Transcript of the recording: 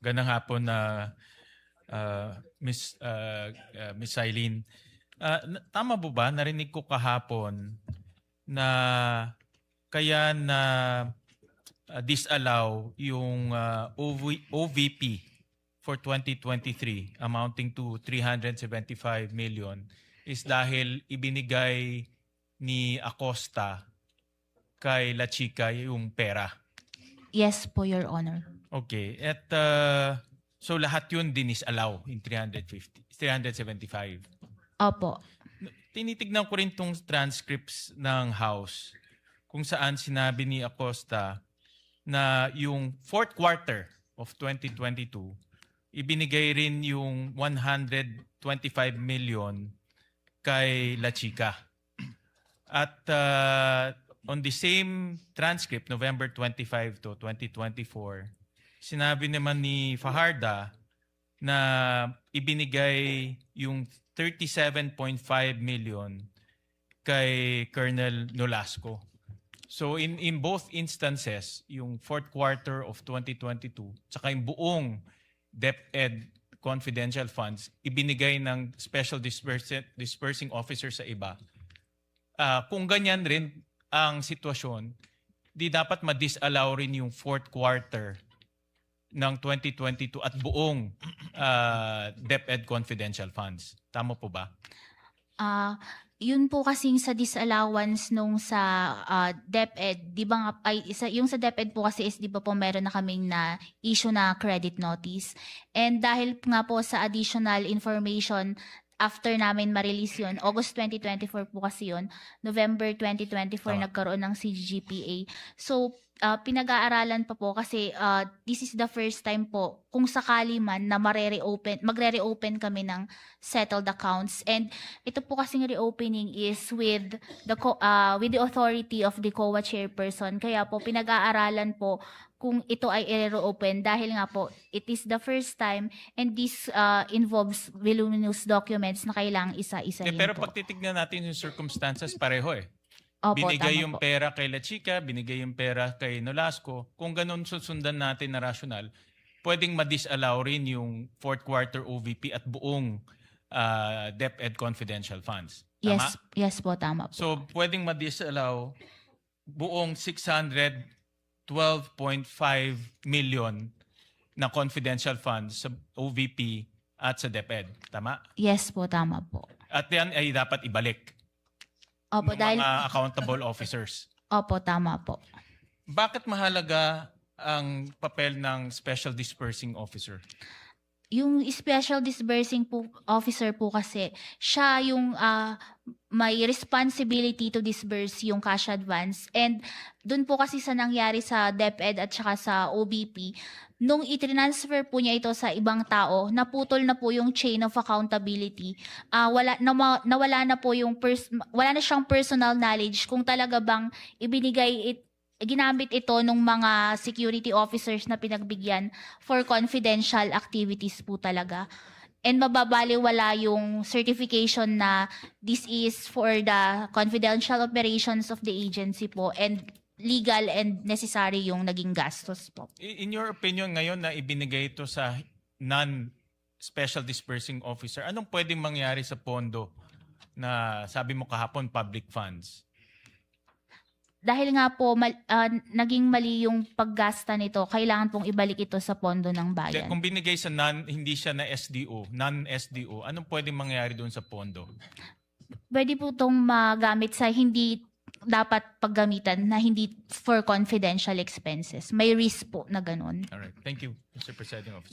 Gandang hapon na Miss Eileen. Tama po ba? Narinig ko kahapon na kaya na disallow yung OVP for 2023 amounting to 375 million is dahil ibinigay ni Acosta kay La Chica yung pera. Yes po, Your Honor. Okay. At so lahat yun dinis-allow in 375. Opo. Tinitignan ko rin tong transcripts ng House kung saan sinabi ni Acosta na yung fourth quarter of 2022, ibinigay rin yung 125 million kay La Chica. At on the same transcript, November 25 to 2024, sinabi naman ni Fajarda na ibinigay yung 37.5 million kay Colonel Nolasco. So in both instances, yung fourth quarter of 2022, tsaka yung buong DepEd confidential funds, ibinigay ng Special Dispersing Officer sa iba. Kung ganyan rin ang sitwasyon, di dapat ma-disallow rin yung fourth quarter ng 2022 at buong DepEd confidential funds. Tama po ba? Yun po kasing sa disallowance nung sa DepEd, di ba nga, yung sa DepEd po kasi is di ba po meron na kaming na issue na credit notice. And dahil nga po sa additional information after namin ma-release yun, August 2024 po kasi yun, November 2024 nagkaroon ng CGPA. So, pinag-aaralan pa po kasi this is the first time po kung sakali man na magre-reopen kami ng settled accounts. And ito po kasing reopening is with the authority of the COA chairperson. Kaya po pinag-aaralan po kung ito ay i-reopen dahil nga po it is the first time and this involves voluminous documents na kailangang isa-isahin Pero po. pag titignan natin yung circumstances, pareho eh. Opo, Binigay tama yung po. pera kay La Chica, binigay yung pera kay Nolasco. Kung ganun susundan natin na rational, pwedeng ma-disallow rin yung fourth quarter OVP at buong DepEd confidential funds. Tama? Yes po, tama po. So pwedeng ma-disallow buong 612.5 million na confidential funds sa OVP at sa DepEd. Tama? Yes po, tama po. At yan ay dapat ibalik Opo, ng mga accountable officers. Opo, tama po. Bakit mahalaga ang papel ng Special Dispersing Officer? Yung Special Disbursing Officer po kasi, siya yung may responsibility to disburse yung cash advance. And dun po kasi sa nangyari sa DepEd at saka sa OBP, nung i-transfer po niya ito sa ibang tao, naputol na po yung chain of accountability. Nawala na po yung wala na siyang personal knowledge kung talaga bang ginamit ito ng mga security officers na pinagbigyan for confidential activities po talaga. And mababaliwala yung certification na this is for the confidential operations of the agency po and legal and necessary yung naging gastos po. In your opinion ngayon na ibinigay ito sa non-Special Dispersing Officer, anong pwedeng mangyari sa pondo na sabi mo kahapon public funds? Dahil nga po naging mali yung paggasta nito, kailangan pong ibalik ito sa pondo ng bayan. Kung binigay sa hindi siya na SDO, non-SDO, anong pwedeng mangyari doon sa pondo? Pwede po itong magamit sa hindi dapat paggamitan na hindi for confidential expenses. May risk po na ganun. All right. Thank you, Mr. Presiding Officer.